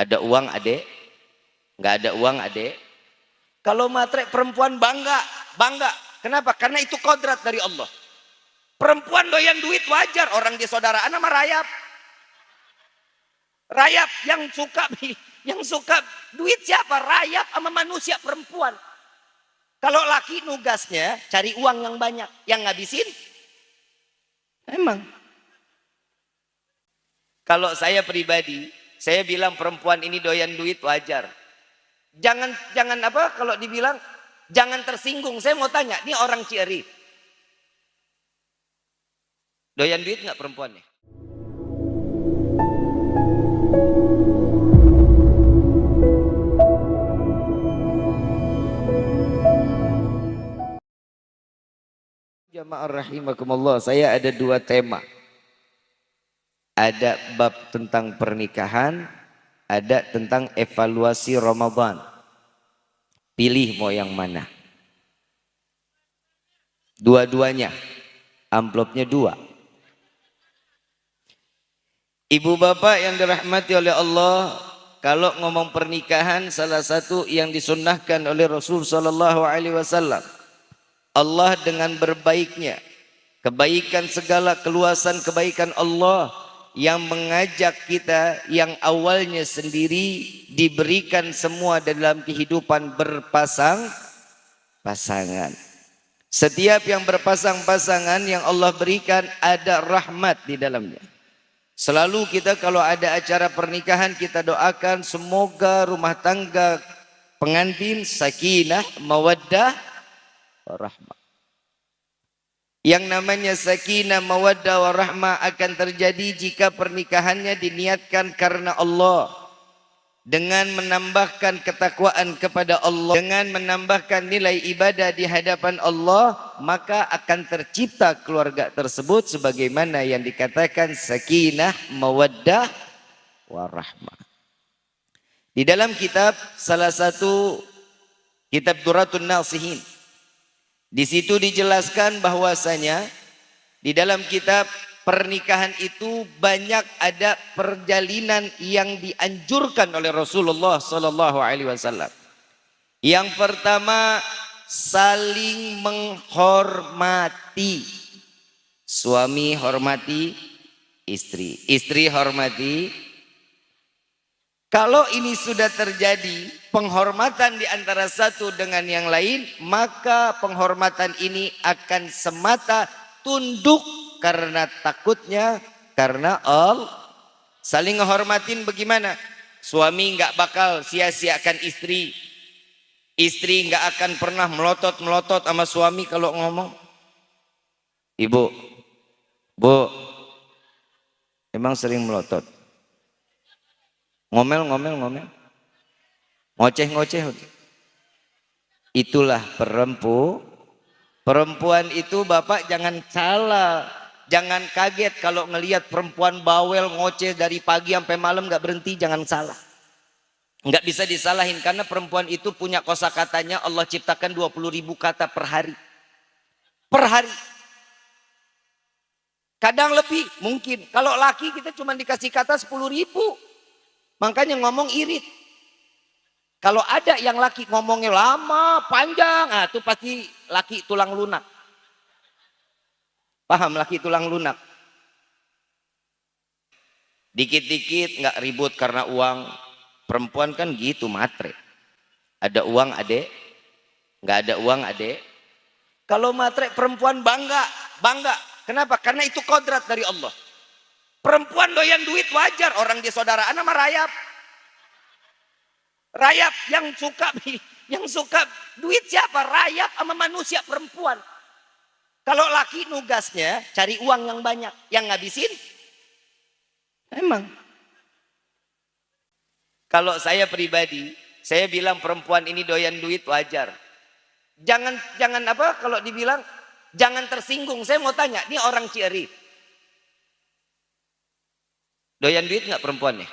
Ada uang adek, nggak ada uang adek. Kalau matre perempuan bangga, bangga. Kenapa? Karena itu kodrat dari Allah. Perempuan doyan duit wajar, orang dia saudara anak mah rayap. Rayap yang suka duit siapa? Rayap sama manusia perempuan. Kalau laki nugasnya cari uang yang banyak, yang ngabisin emang. Kalau saya pribadi, saya bilang perempuan ini doyan duit wajar. Jangan apa kalau dibilang jangan tersinggung. Saya mau tanya, ini orang Cieri. Doyan duit nggak perempuannya? Jamaah rahimakumullah, saya ada dua tema. Ada bab tentang pernikahan, ada tentang evaluasi Ramadan. Pilih mau yang mana. Dua-duanya, amplopnya dua. Ibu bapak yang dirahmati oleh Allah, kalau ngomong pernikahan salah satu yang disunnahkan oleh Rasul sallallahu alaihi wasallam, Allah dengan berbaiknya, kebaikan segala keluasan kebaikan Allah yang mengajak kita yang awalnya sendiri diberikan semua dalam kehidupan pasangan. Setiap yang berpasang-pasangan yang Allah berikan ada rahmat di dalamnya. Selalu kita kalau ada acara pernikahan kita doakan semoga rumah tangga pengantin sakinah, mawaddah, rahmah. Yang namanya sakinah, mawaddah, warahmah akan terjadi jika pernikahannya diniatkan karena Allah, dengan menambahkan ketakwaan kepada Allah, dengan menambahkan nilai ibadah di hadapan Allah, maka akan tercipta keluarga tersebut sebagaimana yang dikatakan sakinah, mawaddah, warahmah. Di dalam kitab, salah satu kitab Duratun Nasihin, di situ dijelaskan bahwasanya di dalam kitab pernikahan itu banyak ada perjalinan yang dianjurkan oleh Rasulullah sallallahu alaihi wasallam. Yang pertama, saling menghormati. Suami hormati istri, istri hormati. Kalau ini sudah terjadi penghormatan di antara satu dengan yang lain, maka penghormatan ini akan semata tunduk karena takutnya, karena Allah. Saling menghormatin bagaimana? Suami nggak bakal sia-siakan istri. Istri nggak akan pernah melotot-melotot sama suami kalau ngomong. Ibu, Bu, emang sering melotot? Ngomel. Ngoceh. Itulah perempuan itu bapak jangan salah. Jangan kaget kalau ngelihat perempuan bawel ngoceh dari pagi sampai malam gak berhenti, jangan salah. Nggak bisa disalahin karena perempuan itu punya kosakatanya Allah ciptakan 20.000 kata per hari. Per hari. Kadang lebih mungkin. Kalau laki kita cuma dikasih kata 10.000. Makanya ngomong irit. Kalau ada yang laki ngomongnya lama, panjang, nah itu pasti laki tulang lunak. Paham laki tulang lunak? Dikit-dikit nggak ribut karena uang. Perempuan kan gitu matre. Ada uang adek, nggak ada uang adek. Kalau matre perempuan bangga. Kenapa? Karena itu kodrat dari Allah. Perempuan doyan duit wajar, orang dia saudara anak mah rayap. Rayap yang suka duit siapa? Rayap sama manusia perempuan. Kalau laki nugasnya cari uang yang banyak, yang ngabisin emang. Kalau saya pribadi, saya bilang perempuan ini doyan duit wajar. Jangan apa kalau dibilang jangan tersinggung. Saya mau tanya, ini orang Cieri. Doyan duit nggak perempuannya?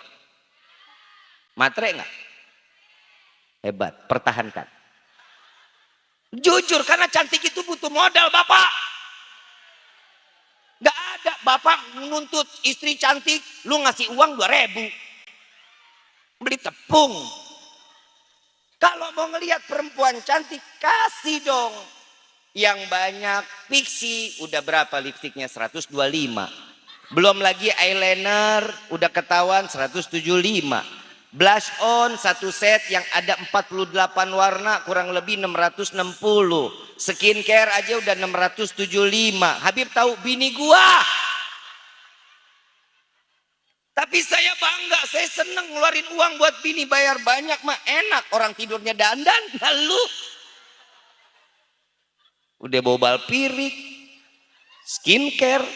Matre nggak? Hebat, pertahankan. Jujur, karena cantik itu butuh modal bapak. Nggak ada bapak menuntut istri cantik, lu ngasih uang 2.000. beli tepung. Kalau mau ngelihat perempuan cantik, kasih dong yang banyak. Pixie udah berapa lipstiknya? 125. Belum lagi eyeliner udah ketahuan 175. Blush on satu set yang ada 48 warna kurang lebih 660. Skincare aja udah 675. Habib tahu bini gua. Tapi saya bangga, saya seneng ngeluarin uang buat bini, bayar banyak mah enak. Orang tidurnya dandan, lalu udah bobal piring, skincare.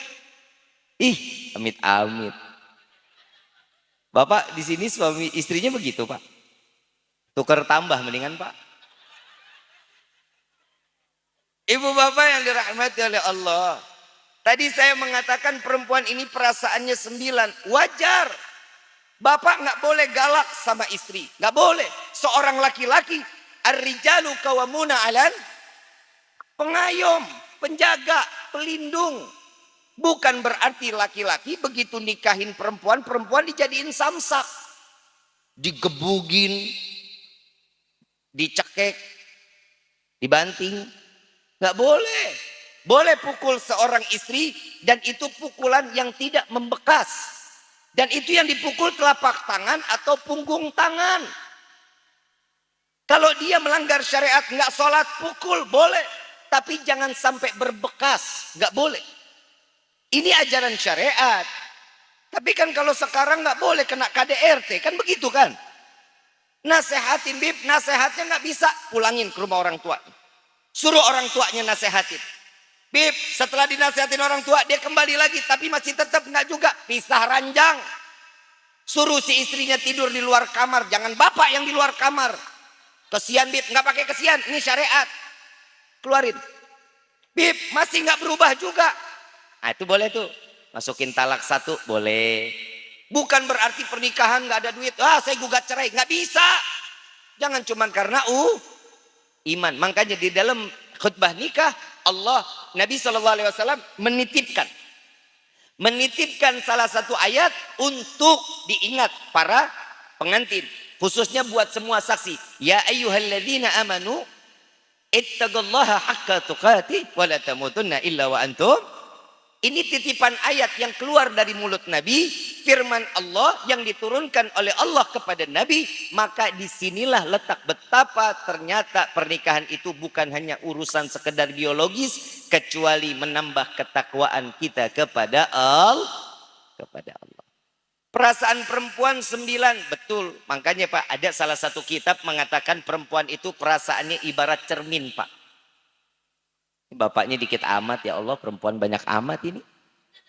Ih, amit-amit. Bapak di sini suami istrinya begitu, Pak? Tukar tambah mendingan, Pak. Ibu bapak yang dirahmati oleh Allah. Tadi saya mengatakan perempuan ini perasaannya 9. Wajar. Bapak nggak boleh galak sama istri. Nggak boleh. Seorang laki-laki. Ar-rijalu qawwamuna 'alal, pengayom, penjaga, pelindung. Bukan berarti laki-laki begitu nikahin perempuan, perempuan dijadiin samsak. Digebugin, dicekek, dibanting. Nggak boleh. Boleh pukul seorang istri dan itu pukulan yang tidak membekas. Dan itu yang dipukul telapak tangan atau punggung tangan. Kalau dia melanggar syariat, nggak sholat, pukul, boleh. Tapi jangan sampai berbekas, nggak boleh. Ini ajaran syariat. Tapi kan kalau sekarang nggak boleh kena KDRT, kan begitu kan? Nasehatin bib, nasehatnya nggak bisa, pulangin ke rumah orang tua. Suruh orang tuanya nasehatin. Bib, setelah dinasehatin orang tua, dia kembali lagi, tapi masih tetap nggak juga, pisah ranjang. Suruh si istrinya tidur di luar kamar, jangan bapak yang di luar kamar. Kesian bib, nggak pakai kesian, ini syariat. Keluarin. Bib, masih nggak berubah juga. Nah itu boleh tuh, masukin talak 1 boleh. Bukan berarti pernikahan nggak ada duit, saya gugat cerai, nggak bisa. Jangan cuman karena iman. Makanya di dalam khutbah nikah Allah, Nabi SAW menitipkan salah satu ayat untuk diingat para pengantin, khususnya buat semua saksi. Ya ayyuhalladzina amanu ittaqullaha haqqa tuqatih wa la tamutunna illa wa antum. Ini titipan ayat yang keluar dari mulut Nabi, firman Allah yang diturunkan oleh Allah kepada Nabi. Maka disinilah letak betapa ternyata pernikahan itu bukan hanya urusan sekedar biologis, kecuali menambah ketakwaan kita kepada Allah. Perasaan perempuan 9, betul. Makanya Pak, ada salah satu kitab mengatakan perempuan itu perasaannya ibarat cermin, Pak. Bapaknya dikit amat, ya Allah, perempuan banyak amat ini.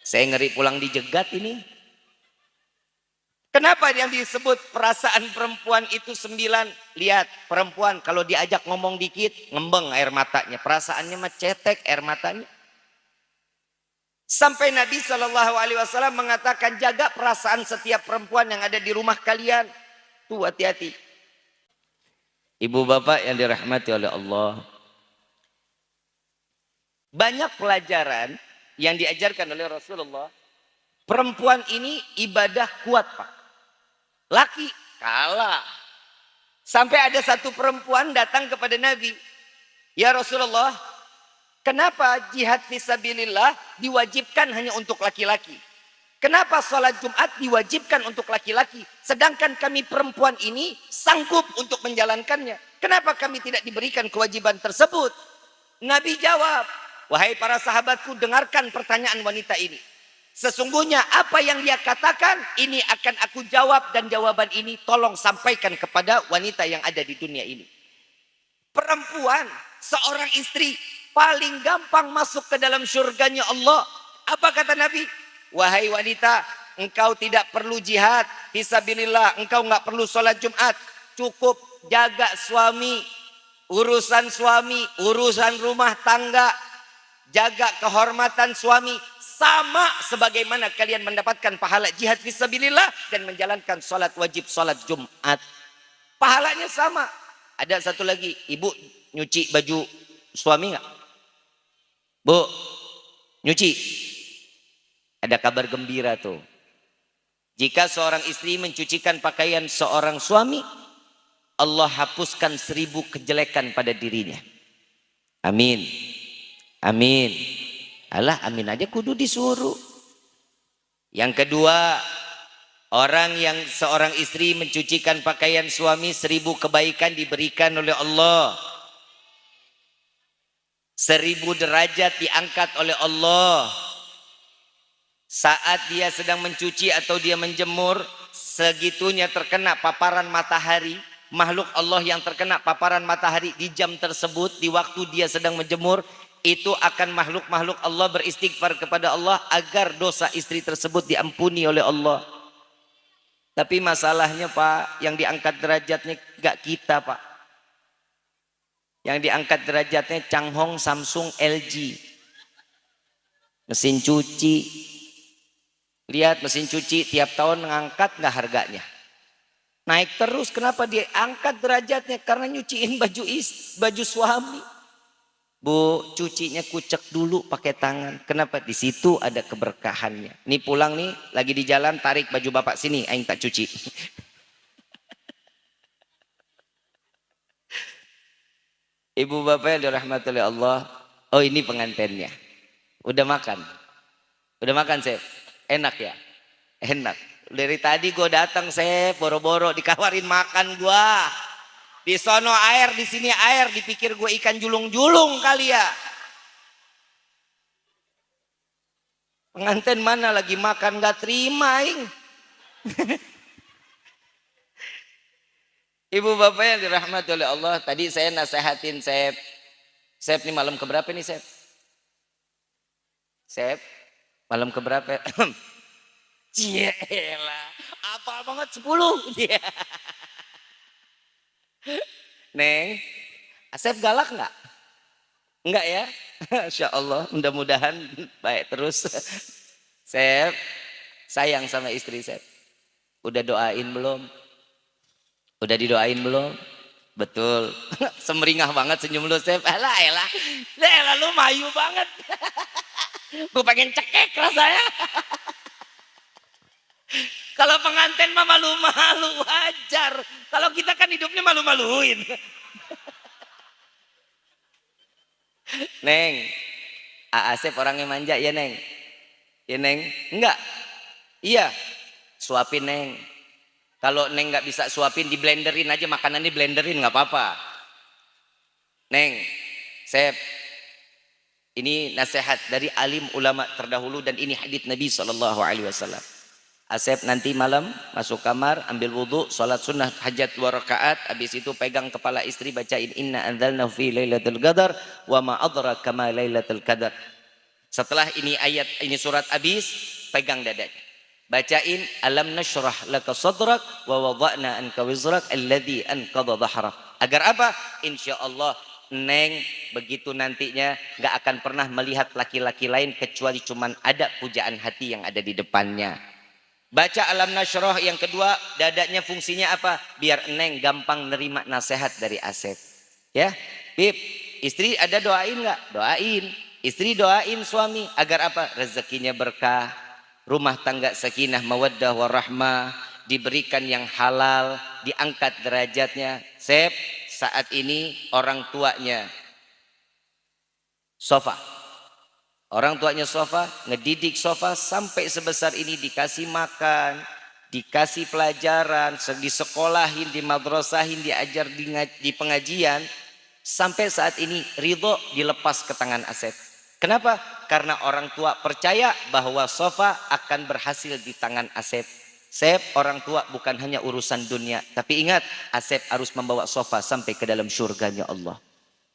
Saya ngeri pulang dijegat ini. Kenapa yang disebut perasaan perempuan itu 9? Lihat, perempuan kalau diajak ngomong dikit, ngembeng air matanya. Perasaannya mah cetek air matanya. Sampai Nabi SAW mengatakan, jaga perasaan setiap perempuan yang ada di rumah kalian. Tuh hati-hati. Ibu bapak yang dirahmati oleh Allah. Banyak pelajaran yang diajarkan oleh Rasulullah. Perempuan ini ibadah kuat, Pak. Laki kalah. Sampai ada satu perempuan datang kepada Nabi. Ya Rasulullah, kenapa jihad fisabilillah diwajibkan hanya untuk laki-laki? Kenapa sholat Jumat diwajibkan untuk laki-laki? Sedangkan kami perempuan ini sanggup untuk menjalankannya. Kenapa kami tidak diberikan kewajiban tersebut? Nabi jawab, wahai para sahabatku, dengarkan pertanyaan wanita ini. Sesungguhnya apa yang dia katakan, ini akan aku jawab, dan jawaban ini tolong sampaikan kepada wanita yang ada di dunia ini. Perempuan, seorang istri, paling gampang masuk ke dalam surganya Allah. Apa kata Nabi? Wahai wanita, engkau tidak perlu jihad fisabilillah, engkau nggak perlu sholat Jumat. Cukup jaga suami, urusan suami, urusan rumah tangga, jaga kehormatan suami, sama sebagaimana kalian mendapatkan pahala jihad fisabilillah dan menjalankan sholat wajib sholat Jumat. Pahalanya sama. Ada satu lagi, ibu nyuci baju suami nggak? Bu, nyuci. Ada kabar gembira tuh. Jika seorang istri mencucikan pakaian seorang suami, Allah hapuskan 1000 kejelekan pada dirinya. Amin. Amin. Alah, amin aja kudu disuruh. Yang kedua, orang yang seorang istri mencucikan pakaian suami, 1000 kebaikan diberikan oleh Allah. 1000 derajat diangkat oleh Allah. Saat dia sedang mencuci atau dia menjemur, segitunya terkena paparan matahari. Makhluk Allah yang terkena paparan matahari di jam tersebut, di waktu dia sedang menjemur, itu akan makhluk-makhluk Allah beristighfar kepada Allah agar dosa istri tersebut diampuni oleh Allah. Tapi masalahnya Pak, yang diangkat derajatnya gak kita Pak. Yang diangkat derajatnya Changhong, Samsung, LG. Mesin cuci. Lihat mesin cuci tiap tahun ngangkat nggak harganya? Naik terus. Kenapa dia angkat derajatnya? Karena nyuciin baju suami. Bu, cucinya kucek dulu pakai tangan. Kenapa? Di situ ada keberkahannya. Nih pulang nih, lagi di jalan, tarik baju bapak sini, aing tak cuci. Ibu bapak yang dirahmati oleh Allah. Oh, ini pengantinnya. Udah makan? Udah makan, Chef? Enak ya? Enak. Dari tadi gue datang, Chef, boro-boro dikawarin makan gua. Di sono air, di sini air, dipikir gue ikan julung-julung kali ya. Pengantin mana lagi makan gak terima, ing. Ibu bapak yang dirahmati oleh Allah, tadi saya nasehatin Chef. Chef, ini malam keberapa nih, Chef? Chef, malam keberapa? Cielah, apa banget 10. Neng, Asep galak nggak? Enggak ya? Insya Allah, mudah-mudahan baik terus. Sep, sayang sama istri Sep. Udah doain belum? Udah didoain belum? Betul. Semeringah banget senyum lu Sep. Elah, elah. Elah lu mayu banget. Gue pengen cekek rasanya. Kalau pengantin mah malu-malu wajar. Kalau kita kan hidupnya malu-maluin. Neng, Asep orangnya manja ya Neng? Ya Neng? Enggak? Iya, suapin Neng. Kalau Neng nggak bisa suapin, di blenderin aja makanannya, blenderin nggak apa-apa. Neng, Sep, ini nasihat dari alim ulama terdahulu dan ini hadits Nabi SAW. Asep nanti malam masuk kamar, ambil wudhu, sholat sunnah hajat 2 rakaat, habis itu pegang kepala istri, bacain inna anzalnahu fi lailatul qadar wa ma adraka ma lailatul qadar. Setelah ini ayat, ini surat habis, pegang dadanya, bacain alam nashrah laka sadrak wa wada'na anka wizrak alladhi anqadha dhahrak. Agar apa? Insyaallah Neng begitu nantinya gak akan pernah melihat laki-laki lain kecuali cuman ada pujaan hati yang ada di depannya. Baca alam nasroh yang kedua, dadanya fungsinya apa? Biar Neng gampang nerima nasihat dari Asep. Ya, Bib, istri ada doain nggak? Doain. Istri doain suami agar apa? Rezekinya berkah, rumah tangga sakinah mawaddah warahmah, diberikan yang halal, diangkat derajatnya. Sep, saat ini orang tuanya Sofa. Orang tuanya Sofa ngedidik Sofa sampai sebesar ini, dikasih makan, dikasih pelajaran, disekolahin, dimadrasahin, diajar di pengajian. Sampai saat ini ridho dilepas ke tangan Asep. Kenapa? Karena orang tua percaya bahwa Sofa akan berhasil di tangan Asep. Asep, orang tua bukan hanya urusan dunia, tapi ingat Asep harus membawa Sofa sampai ke dalam surganya Allah.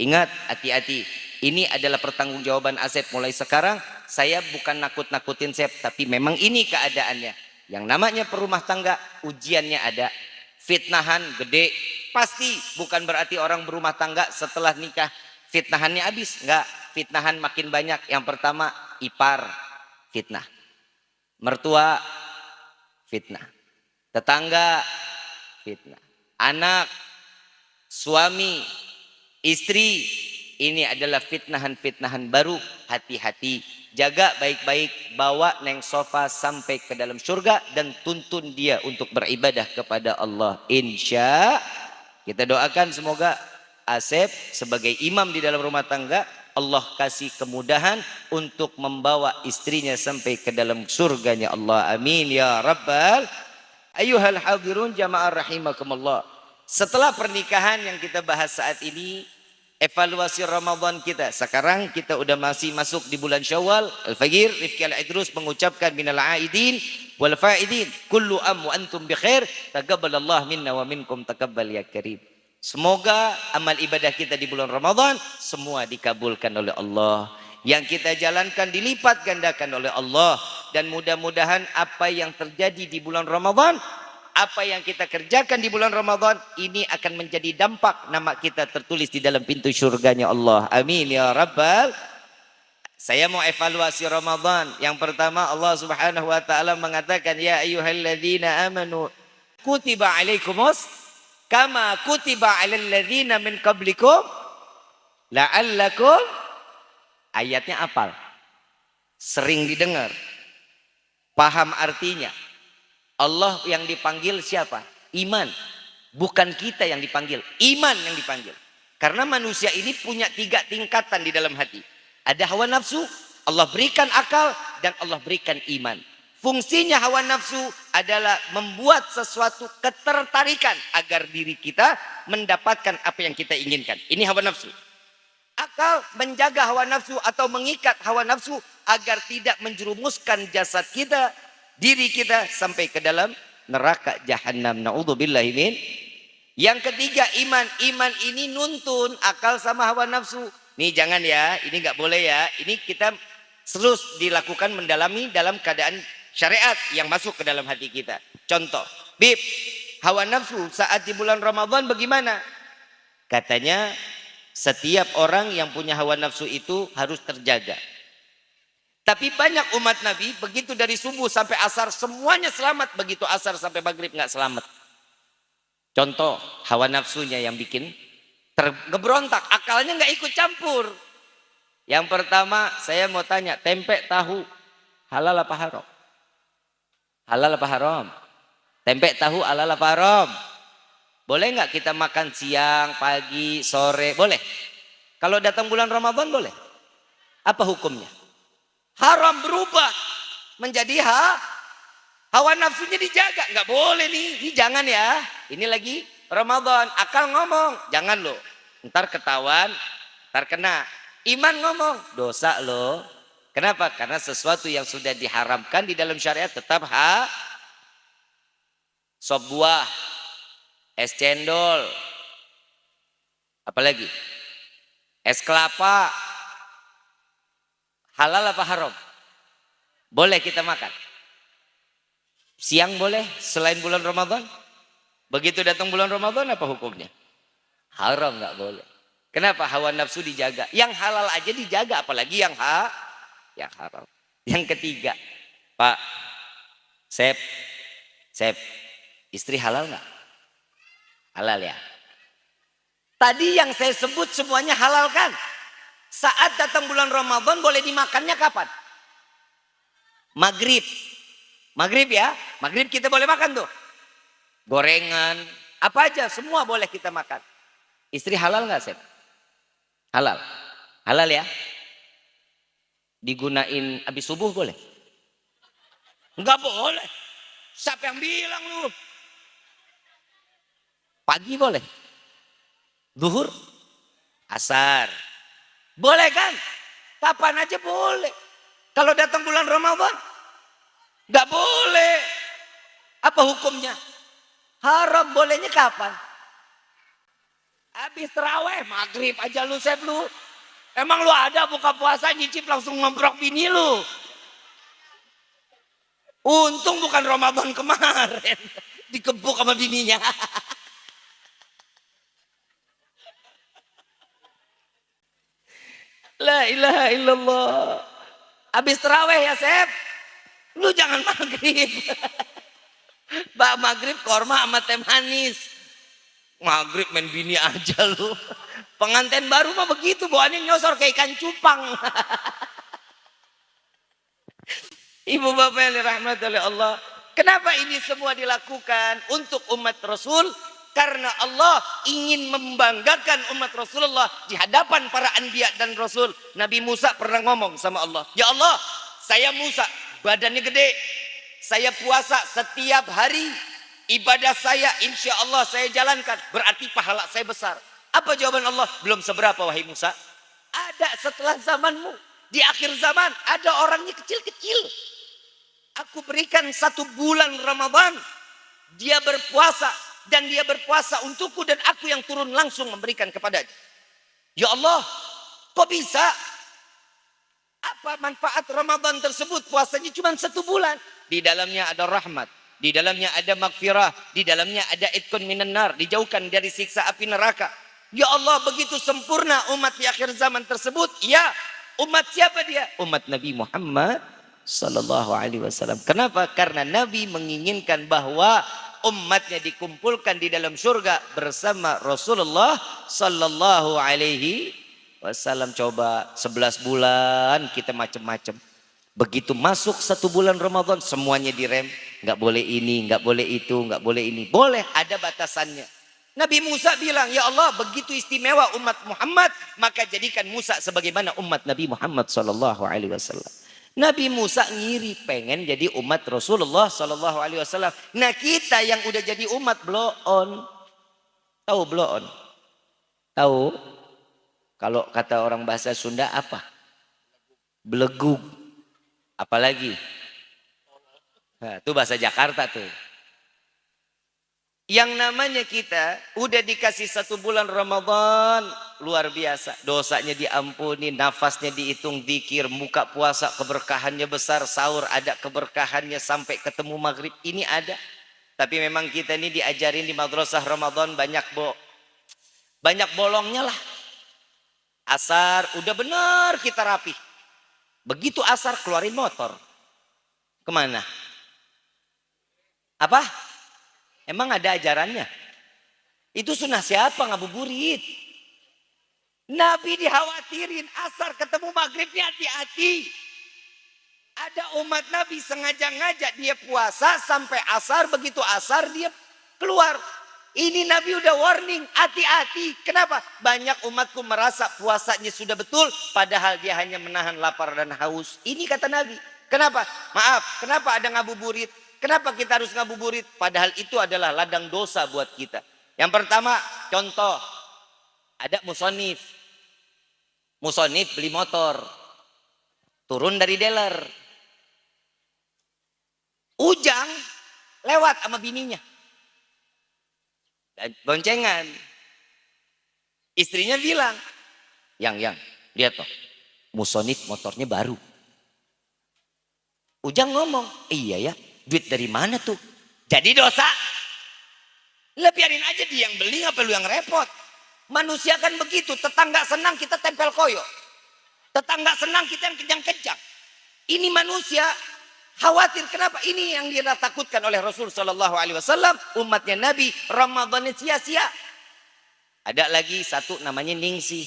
Ingat, hati-hati. Ini adalah pertanggungjawaban Asep mulai sekarang. Saya bukan nakut-nakutin Sep, tapi memang ini keadaannya. Yang namanya perumah tangga, ujiannya ada. Fitnahan gede, pasti bukan berarti orang berumah tangga setelah nikah fitnahannya habis. Enggak, fitnahan makin banyak. Yang pertama, ipar, fitnah. Mertua, fitnah. Tetangga, fitnah. Anak, suami, istri, ini adalah fitnahan-fitnahan baru. Hati-hati. Jaga baik-baik, bawa neng sofa sampai ke dalam surga dan tuntun dia untuk beribadah kepada Allah. Insya kita doakan semoga Asep sebagai imam di dalam rumah tangga, Allah kasih kemudahan untuk membawa istrinya sampai ke dalam surganya Allah. Amin ya rabbal. Ayuhal hadirun jamaah rahimakumullah. Setelah pernikahan yang kita bahas saat ini, evaluasi Ramadan kita. Sekarang kita udah masih masuk di bulan Syawal. Al-Fajir, Rifki Al-Idrus mengucapkan minal aidin wal faidin. Kullu am wa antum bi khair. Taqabbalallah minna wa minkum taqabbal ya karim. Semoga amal ibadah kita di bulan Ramadan semua dikabulkan oleh Allah. Yang kita jalankan dilipat gandakan oleh Allah. Dan mudah-mudahan apa yang terjadi di bulan Ramadan, apa yang kita kerjakan di bulan Ramadan, ini akan menjadi dampak nama kita tertulis di dalam pintu surganya Allah. Amin ya rabbal. Saya mau evaluasi Ramadan. Yang pertama, Allah subhanahu wa ta'ala mengatakan, ya ayyuhalladzina amanu kutiba alaikumus kama kutiba alal ladzina min qablikum la'allakum. Ayatnya apal, sering didengar, paham artinya. Allah yang dipanggil siapa? Iman. Bukan kita yang dipanggil, iman yang dipanggil. Karena manusia ini punya 3 tingkatan di dalam hati. Ada hawa nafsu, Allah berikan akal, dan Allah berikan iman. Fungsinya hawa nafsu adalah membuat sesuatu ketertarikan agar diri kita mendapatkan apa yang kita inginkan. Ini hawa nafsu. Akal menjaga hawa nafsu atau mengikat hawa nafsu agar tidak menjerumuskan jasad kita, diri kita sampai ke dalam neraka jahanam. Na'udzubillahi min. Yang ketiga iman. Iman ini nuntun akal sama hawa nafsu. Nih jangan ya, ini nggak boleh ya. Ini kita terus dilakukan mendalami dalam keadaan syariat yang masuk ke dalam hati kita. Contoh, Bib, hawa nafsu saat di bulan Ramadan bagaimana? Katanya setiap orang yang punya hawa nafsu itu harus terjaga. Tapi banyak umat Nabi begitu dari subuh sampai asar semuanya selamat, begitu asar sampai maghrib nggak selamat. Contoh, hawa nafsunya yang bikin ngebrontak, akalnya nggak ikut campur. Yang pertama saya mau tanya, tempe tahu halal apa haram? Halal apa haram? Tempe tahu halal apa haram? Boleh nggak kita makan siang, pagi, sore? Boleh. Kalau datang bulan Ramadan boleh. Apa hukumnya? Haram berubah menjadi hawa nafsunya dijaga. Nggak boleh nih. Ini jangan ya. Ini lagi Ramadan. Akal ngomong. Jangan loh. Ntar ketahuan, ntar kena. Iman ngomong. Dosa loh. Kenapa? Karena sesuatu yang sudah diharamkan di dalam syariat tetap sop buah, es cendol, apalagi es kelapa, halal apa haram? Boleh kita makan. Siang boleh selain bulan Ramadan. Begitu datang bulan Ramadan apa hukumnya? Haram, nggak boleh. Kenapa? Hawa nafsu dijaga. Yang halal aja dijaga, apalagi yang haram. Yang ketiga, Pak, Sep, istri halal nggak? Halal ya. Tadi yang saya sebut semuanya halal kan? Saat datang bulan Ramadan boleh dimakannya kapan? Maghrib. Maghrib ya. Maghrib kita boleh makan tuh. Gorengan. Apa aja semua boleh kita makan. Istri halal nggak Sep? Halal. Halal ya. Digunain habis subuh boleh? Enggak boleh. Siapa yang bilang lu? Pagi boleh? Duhur? Asar? Boleh kan? Kapan aja boleh. Kalau datang bulan Ramadan? Enggak boleh. Apa hukumnya? Haram, bolehnya kapan? Habis terawih, maghrib aja lu Sep lu. Emang lu ada buka puasa nyicip langsung ngomprok bini lu? Untung bukan Ramadan kemarin. Dikebuk sama bininya. La ilaha illallah. Habis terawih ya Sep. Lu jangan maghrib. Bak maghrib korma sama teh manis. Maghrib main bini aja lu. Pengantin baru mah begitu, bawaannya nyosor kayak ikan cupang. Ibu bapak yang dirahmati oleh Allah, kenapa ini semua dilakukan untuk umat Rasul? Karena Allah ingin membanggakan umat Rasulullah di hadapan para anbiya dan rasul. Nabi Musa pernah ngomong sama Allah, ya Allah, saya Musa, badannya gede, saya puasa setiap hari, ibadah saya insya Allah saya jalankan, berarti pahala saya besar. Apa jawaban Allah? Belum seberapa wahai Musa. Ada setelah zamanmu, di akhir zaman ada orangnya kecil-kecil. Aku berikan 1 bulan Ramadan, dia berpuasa, dan dia berpuasa untukku, dan aku yang turun langsung memberikan kepadanya. Ya Allah, kok bisa? Apa manfaat Ramadan tersebut? Puasanya cuma 1 bulan. Di dalamnya ada rahmat, di dalamnya ada magfirah, di dalamnya ada itqun minan nar, dijauhkan dari siksa api neraka. Ya Allah, begitu sempurna umat di akhir zaman tersebut. Ya, umat siapa dia? Umat Nabi Muhammad Sallallahu Alaihi Wasallam. Kenapa? Karena Nabi menginginkan bahwa umatnya dikumpulkan di dalam surga bersama Rasulullah Sallallahu Alaihi Wasallam. Coba 11 bulan kita macam-macam. Begitu masuk 1 bulan Ramadan semuanya direm. Nggak boleh ini, nggak boleh itu, nggak boleh ini. Boleh, ada batasannya. Nabi Musa bilang, ya Allah, begitu istimewa umat Muhammad, maka jadikan Musa sebagaimana umat Nabi Muhammad Sallallahu Alaihi Wasallam. Nabi Musa ngiri pengen jadi umat Rasulullah Sallallahu Alaihi Wasallam. Nah kita yang udah jadi umat blow on, tahu blow on? Tahu? Kalau kata orang bahasa Sunda apa? Belegug. Apalagi? Nah, itu bahasa Jakarta tuh. Yang namanya kita udah dikasih 1 bulan Ramadan, luar biasa. Dosanya diampuni, nafasnya dihitung, dzikir, muka puasa keberkahannya besar, sahur ada keberkahannya sampai ketemu maghrib. Ini ada. Tapi memang kita ini diajarin di madrasah Ramadan banyak bolongnya lah. Asar udah benar kita rapi. Begitu asar keluarin motor. Kemana? Apa? Emang ada ajarannya? Itu sunnah siapa ngabuburit? Nabi dikhawatirin asar ketemu maghribnya hati-hati. Ada umat Nabi sengaja ngajak dia puasa sampai asar, begitu asar dia keluar. Ini Nabi udah warning, hati-hati. Kenapa? Banyak umatku merasa puasanya sudah betul, padahal dia hanya menahan lapar dan haus. Ini kata Nabi. Kenapa? Maaf, kenapa ada ngabuburit? Kenapa kita harus ngabuburit? Padahal itu adalah ladang dosa buat kita. Yang pertama, contoh. Ada musonif. Musonif beli motor. Turun dari dealer. Ujang lewat sama bininya. Boncengan. Istrinya bilang, Yang, lihat toh. Musonif motornya baru. Ujang ngomong, iya ya. Duit dari mana tuh? Jadi dosa. Lah biarin aja dia yang beli, apa lu yang repot? Manusia kan begitu, tetangga senang kita tempel koyo. Tetangga senang kita yang kejang-kejang. Ini manusia khawatir, kenapa? Ini yang dia takutkan oleh Rasul Sallallahu Alaihi Wasallam, umatnya Nabi, Ramadan sia-sia. Ada lagi satu namanya Ningsih.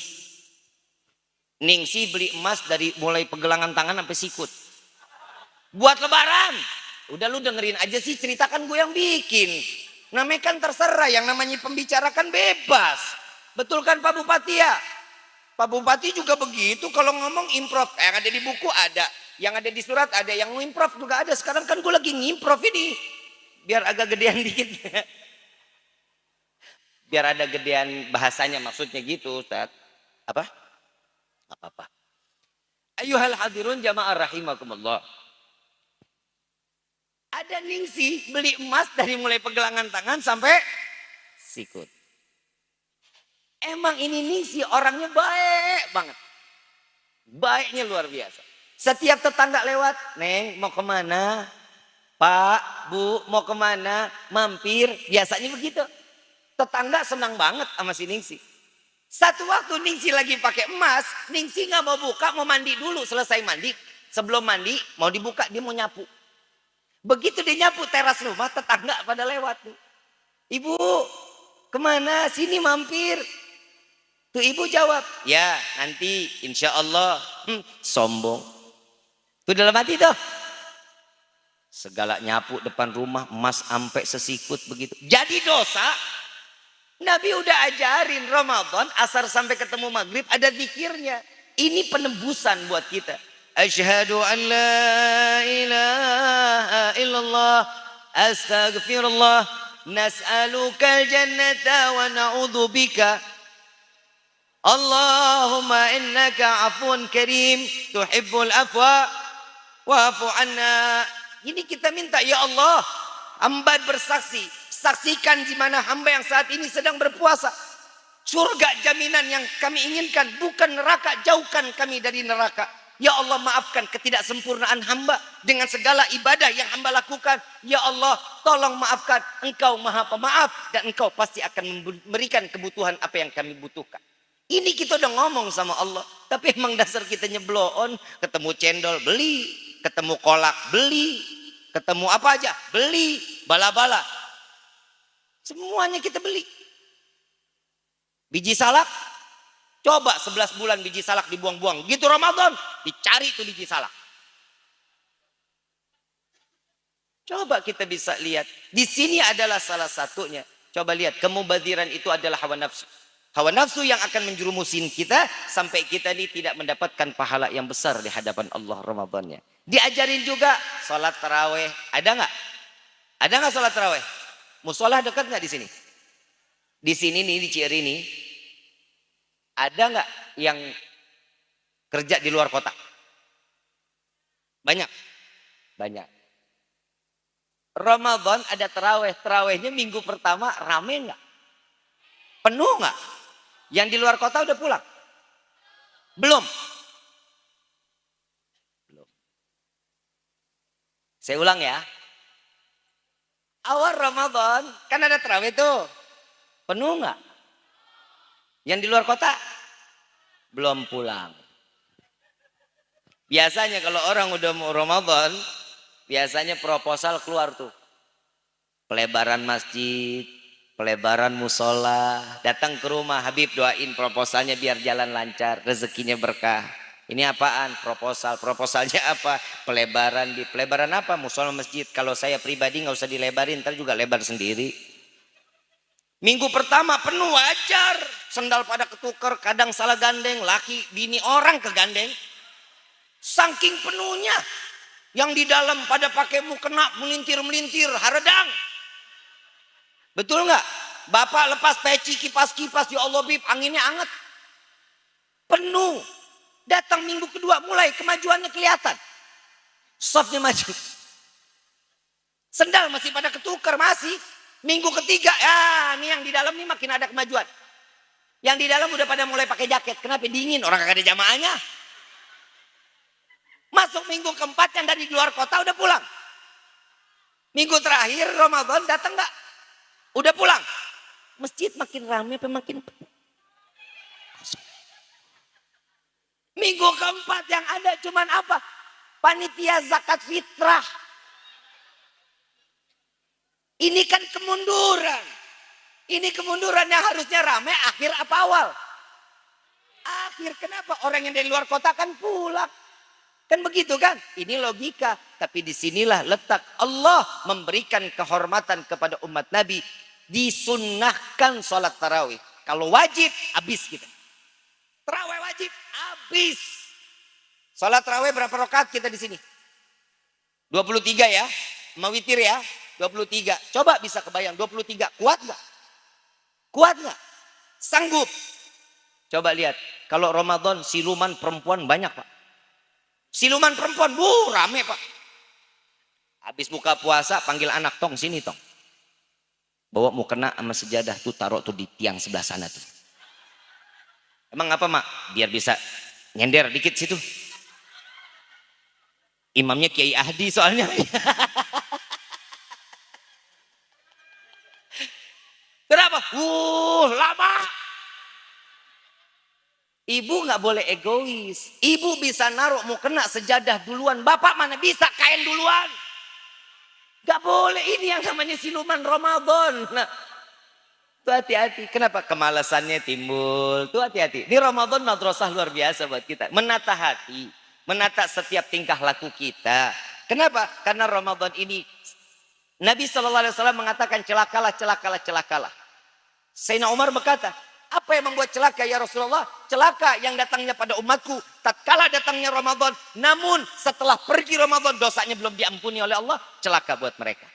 Ningsih beli emas dari mulai pegelangan tangan sampai sikut. Buat lebaran. Udah lu dengerin aja sih, ceritakan gue yang bikin. Namanya kan terserah, yang namanya pembicarakan bebas. Betul kan Pak Bupati ya? Pak Bupati juga begitu, kalau ngomong improv. Yang ada di buku ada, yang ada di surat ada, yang improv juga ada. Sekarang kan gue lagi ngimprov ini. Biar agak gedean dikit. Biar ada gedean bahasanya, maksudnya gitu Ustaz. Apa? Apa-apa. Ayuhal hadirun jamaah rahimakumullah. Ada Ningsih beli emas dari mulai pegelangan tangan sampai sikut. Emang ini Ningsih orangnya baik banget. Baiknya luar biasa. Setiap tetangga lewat, Neng mau kemana? Pak, Bu mau kemana? Mampir, biasanya begitu. Tetangga senang banget sama si Ningsih. Satu waktu Ningsih lagi pakai emas, Ningsih nggak mau buka, mau mandi dulu. Selesai mandi, sebelum mandi mau dibuka, dia mau nyapu. Begitu dia nyapu teras rumah, tetangga pada lewat tuh. Ibu, kemana? Sini mampir. Tuh ibu jawab, ya nanti insya Allah. Sombong. Tuh dalam hati tuh. Segala nyapu depan rumah, emas sampai sesikut begitu. Jadi dosa. Nabi udah ajarin Ramadan, asar sampai ketemu maghrib ada zikirnya. Ini penebusan buat kita. Asyhadu an la ilaha illallah, astaghfirullah, nas'alukal jannata wa na'udzubika. Allahumma innaka afun karim, tuhibbul afwa wa'fu anna. Ini kita minta, ya Allah, hamba bersaksi, saksikan di mana hamba yang saat ini sedang berpuasa. Surga jaminan yang kami inginkan, bukan neraka, jauhkan kami dari neraka. Ya Allah, maafkan ketidaksempurnaan hamba dengan segala ibadah yang hamba lakukan. Ya Allah, tolong maafkan, Engkau Maha Pemaaf dan Engkau pasti akan memberikan kebutuhan apa yang kami butuhkan. Ini kita udah ngomong sama Allah, tapi emang dasar kita nyebloon, ketemu cendol beli, ketemu kolak beli, ketemu apa aja beli, bala-bala. Semuanya kita beli. Biji salak, coba 11 bulan biji salak dibuang-buang. Gitu Ramadan, dicari tuh biji salak. Coba kita bisa lihat. Di sini adalah salah satunya. Coba lihat, kemubadziran itu adalah hawa nafsu. Hawa nafsu yang akan menjerumusin kita sampai kita ini tidak mendapatkan pahala yang besar di hadapan Allah Ramadannya. Diajarin juga sholat taraweh. Ada nggak? Ada nggak sholat taraweh? Musola dekat nggak di sini? Di sini nih, di Cieri ini, ada nggak yang kerja di luar kota? Banyak, banyak. Ramadan ada taraweh, tarawehnya minggu pertama rame nggak? Penuh nggak? Yang di luar kota udah pulang? Belum. Belum. Saya ulang ya. Awal Ramadan kan ada tarawih tuh. Penuh nggak? Yang di luar kota belum pulang. Biasanya kalau orang udah mau Ramadan, biasanya proposal keluar tuh. Pelebaran masjid, pelebaran musola, datang ke rumah, Habib doain proposalnya biar jalan lancar, rezekinya berkah. Ini apaan? Proposal. Proposalnya apa? Pelebaran. Di pelebaran apa? Musola masjid. Kalau saya pribadi nggak usah dilebarin, ntar juga lebar sendiri. Minggu pertama penuh wajar, sendal pada ketuker, kadang salah gandeng, laki bini orang kegandeng. Saking penuhnya, yang di dalam pada pakai mukena melintir-melintir, haredang. Betul nggak? Bapak lepas peci kipas-kipas, ya Allah Bib, anginnya anget. Penuh. Datang minggu kedua mulai kemajuannya kelihatan. Softnya maju. Sendal masih pada ketukar masih. Minggu ketiga, ya ini yang di dalam nih makin ada kemajuan. Yang di dalam udah pada mulai pakai jaket. Kenapa? Dingin, orang kagak ada jamaahnya. Masuk minggu keempat yang dari luar kota udah pulang. Minggu terakhir Ramadan datang nggak? Udah pulang. Masjid makin ramai apa makin penuh? Minggu keempat yang ada cuman apa? Panitia zakat fitrah. Ini kan kemunduran. Ini kemunduran yang harusnya ramai akhir apa awal? Akhir. Kenapa? Orang yang dari luar kota kan pulang. Kan begitu kan? Ini logika. Tapi disinilah letak Allah memberikan kehormatan kepada umat Nabi. Disunnahkan sholat tarawih. Kalau wajib, habis kita. Tarawih wajib, habis. Sholat tarawih berapa rakaat kita di sini? 23 ya. Mawitir ya. 23. Coba bisa kebayang 23. Kuat nggak? Kuat nggak? Sanggup. Coba lihat. Kalau Ramadan siluman perempuan banyak Pak. Siluman perempuan, rame Pak. Habis buka puasa panggil anak, tong sini tong. Bawa mukena sama sejadah tuh taruh tuh di tiang sebelah sana tuh. Emang apa Mak? Biar bisa nyender dikit situ. Imamnya Kiai Ahdi soalnya. Kenapa? Lama. Ibu nggak boleh egois. Ibu bisa naruh mau kena sejadah duluan. Bapak mana bisa kain duluan. Gak boleh, ini yang namanya siluman Ramadan. Nah, tuh hati-hati. Kenapa? Kemalasannya timbul. Tuh hati-hati. Di Ramadan madrasah luar biasa buat kita. Menata hati. Menata setiap tingkah laku kita. Kenapa? Karena Ramadan ini Nabi SAW mengatakan celakalah, celakalah, celakalah. Sayyidina Umar berkata, apa yang membuat celaka ya Rasulullah? Celaka yang datangnya pada umatku tatkala datangnya Ramadan, namun setelah pergi Ramadan dosanya belum diampuni oleh Allah, celaka buat mereka.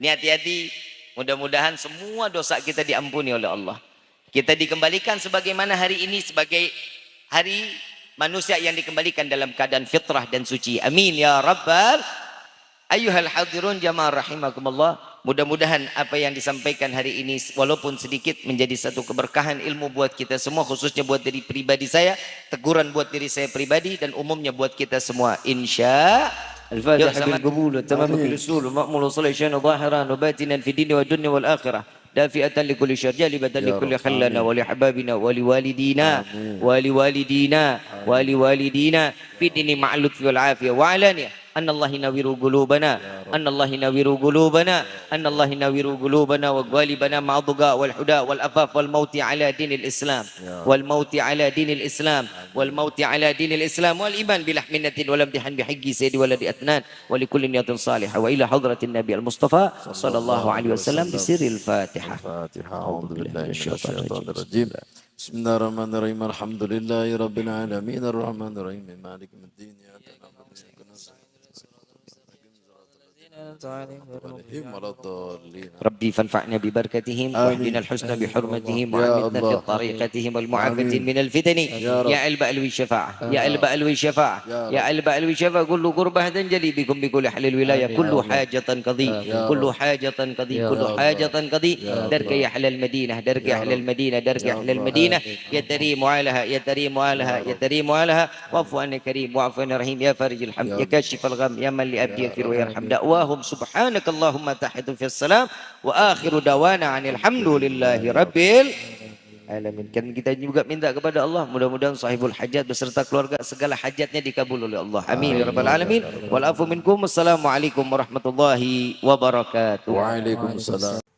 Ini hati-hati, mudah-mudahan semua dosa kita diampuni oleh Allah. Kita dikembalikan sebagaimana hari ini sebagai hari manusia yang dikembalikan dalam keadaan fitrah dan suci. Amin ya rabbal ayyuhal hadirun jamaah rahimakumullah. Mudah-mudahan apa yang disampaikan hari ini walaupun sedikit menjadi satu keberkahan ilmu buat kita semua, khususnya buat diri pribadi saya, teguran buat diri saya pribadi dan umumnya buat kita semua. Insya الفاتحة بالقبول والتمام بالوصول ومأمول وصل شأن ظاهرا وباتنا في الدين والدنيا والآخرة دافئة لكل شر جالبة لكل خلنا ولحبابنا ولوالدينا ولوالدينا في الدين مع اللطف والعافية وعلانية أن الله ينور قلوبنا أن الله ينور قلوبنا أن الله ينور قلوبنا وغالبنا مع الضغاء والحدى والأفاف والموت على دين الإسلام والموت على دين الإسلام والموت على دين الإسلام والإيمان بلحمنة والامتحان بحق سيد ولد أثنان ولكل نية صالحة وإلى حضرة النبي المصطفى صلى الله عليه وسلم بسر الفاتحة. أعوذ بالله من الشيطان الرجيم. بسم الله الرحمن الرحيم. الحمد لله رب العالمين الرحمن الرحيم مالك يوم الدين ربي فانفعنا ببركتهم واهدنا الحسنى بحرمتهم وعمدنا في طريقتهم والمعافين من الفتن يا ألب ألوي الشفاعة يا ألب ألوي الشفاعة يا ألب ألوي الشفاعة كل قربة تنجلي بكم بكل حل الولاية كل حاجة قضي كل حاجة قضي كل حاجة قضي درك يا أهل المدينة درك يا أهل المدينة درك يا أهل المدينة يا تريم عليها يا تريم عليها يا تريم عليها واعف عنا كريم واعف عنا رحيم يا فارج الحمد يا كاشف الغم يا من لأبدي يغفر ويرحم دعواهم سبحانك اللهم تحت في السلام وآخر دعوانا عن الحمد لله رب العالمين. Kan kita juga minta kepada Allah mudah-mudahan sahibul hajat beserta keluarga segala hajatnya dikabul oleh Allah. Amin ya rabbal alamin. Wal afu minkum. Wassalamualaikum warahmatullahi wabarakatuh. Waalaikumsalam.